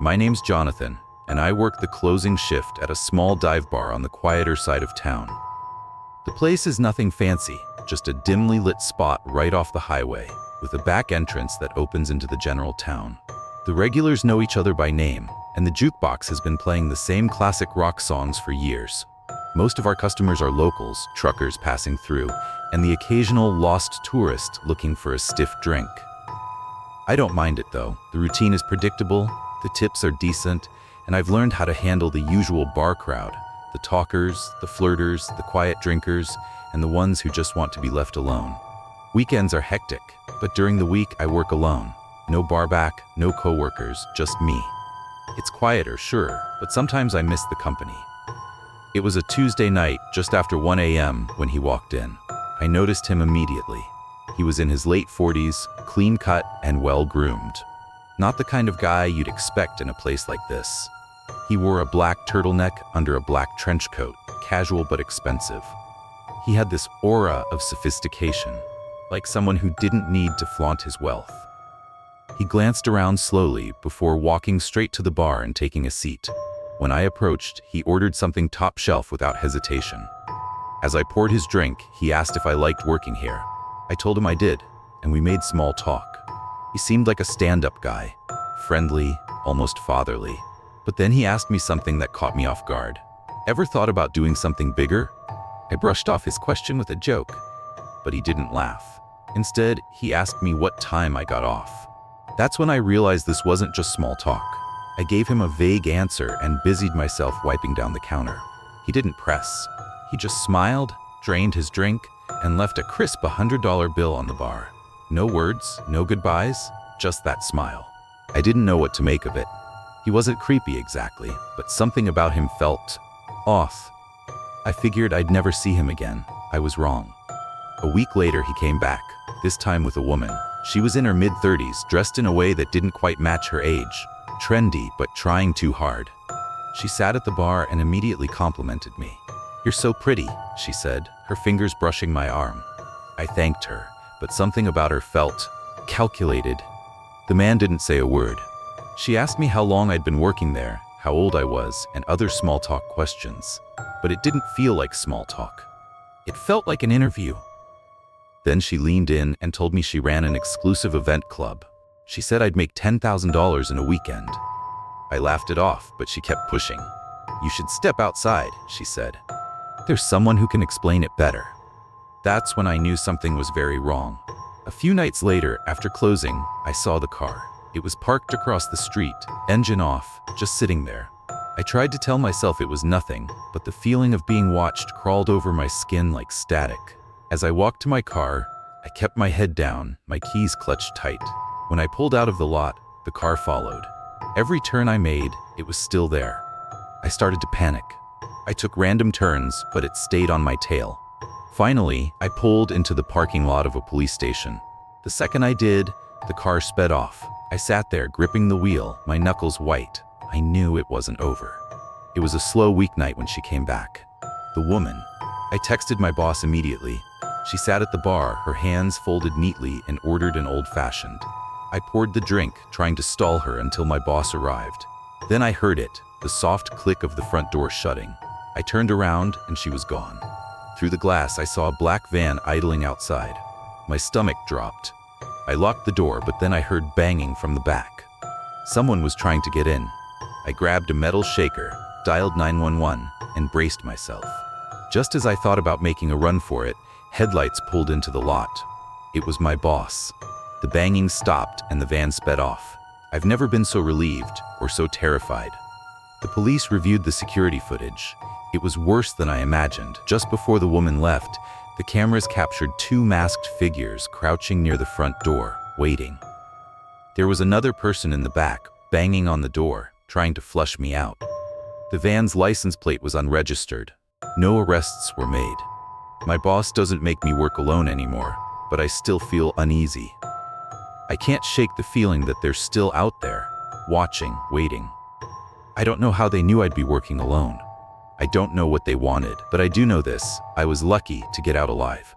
My name's Jonathan, and I work the closing shift at a small dive bar on the quieter side of town. The place is nothing fancy, just a dimly lit spot right off the highway, with a back entrance that opens into the general town. The regulars know each other by name, and the jukebox has been playing the same classic rock songs for years. Most of our customers are locals, truckers passing through, and the occasional lost tourist looking for a stiff drink. I don't mind it though. The routine is predictable, the tips are decent, and I've learned how to handle the usual bar crowd, the talkers, the flirters, the quiet drinkers, and the ones who just want to be left alone. Weekends are hectic, but during the week I work alone. No barback, no coworkers, just me. It's quieter, sure, but sometimes I miss the company. It was a Tuesday night, just after 1 a.m. when he walked in. I noticed him immediately. He was in his late 40s, clean-cut and well-groomed. Not the kind of guy you'd expect in a place like this. He wore a black turtleneck under a black trench coat, casual but expensive. He had this aura of sophistication, like someone who didn't need to flaunt his wealth. He glanced around slowly before walking straight to the bar and taking a seat. When I approached, he ordered something top shelf without hesitation. As I poured his drink, he asked if I liked working here. I told him I did, and we made small talk. He seemed like a stand-up guy, friendly, almost fatherly. But then he asked me something that caught me off guard. Ever thought about doing something bigger? I brushed off his question with a joke, but he didn't laugh. Instead, he asked me what time I got off. That's when I realized this wasn't just small talk. I gave him a vague answer and busied myself wiping down the counter. He didn't press. He just smiled, drained his drink, and left a crisp $100 bill on the bar. No words, no goodbyes, just that smile. I didn't know what to make of it. He wasn't creepy exactly, but something about him felt off. I figured I'd never see him again. I was wrong. A week later, he came back, this time with a woman. She was in her mid-30s, dressed in a way that didn't quite match her age. Trendy, but trying too hard. She sat at the bar and immediately complimented me. "You're so pretty," she said, her fingers brushing my arm. I thanked her, but something about her felt calculated. The man didn't say a word. She asked me how long I'd been working there, how old I was, and other small talk questions. But it didn't feel like small talk. It felt like an interview. Then she leaned in and told me she ran an exclusive event club. She said I'd make $10,000 in a weekend. I laughed it off, but she kept pushing. "You should step outside," she said. "There's someone who can explain it better." That's when I knew something was very wrong. A few nights later, after closing, I saw the car. It was parked across the street, engine off, just sitting there. I tried to tell myself it was nothing, but the feeling of being watched crawled over my skin like static. As I walked to my car, I kept my head down, my keys clutched tight. When I pulled out of the lot, the car followed. Every turn I made, it was still there. I started to panic. I took random turns, but it stayed on my tail. Finally, I pulled into the parking lot of a police station. The second I did, the car sped off. I sat there, gripping the wheel, my knuckles white. I knew it wasn't over. It was a slow weeknight when she came back. The woman. I texted my boss immediately. She sat at the bar, her hands folded neatly, and ordered an old-fashioned. I poured the drink, trying to stall her until my boss arrived. Then I heard it, the soft click of the front door shutting. I turned around, and she was gone. Through the glass, I saw a black van idling outside. My stomach dropped. I locked the door, but then I heard banging from the back. Someone was trying to get in. I grabbed a metal shaker, dialed 911, and braced myself. Just as I thought about making a run for it, headlights pulled into the lot. It was my boss. The banging stopped and the van sped off. I've never been so relieved or so terrified. The police reviewed the security footage. It was worse than I imagined. Just before the woman left, the cameras captured two masked figures crouching near the front door, waiting. There was another person in the back, banging on the door, trying to flush me out. The van's license plate was unregistered. No arrests were made. My boss doesn't make me work alone anymore, but I still feel uneasy. I can't shake the feeling that they're still out there, watching, waiting. I don't know how they knew I'd be working alone. I don't know what they wanted, but I do know this: I was lucky to get out alive.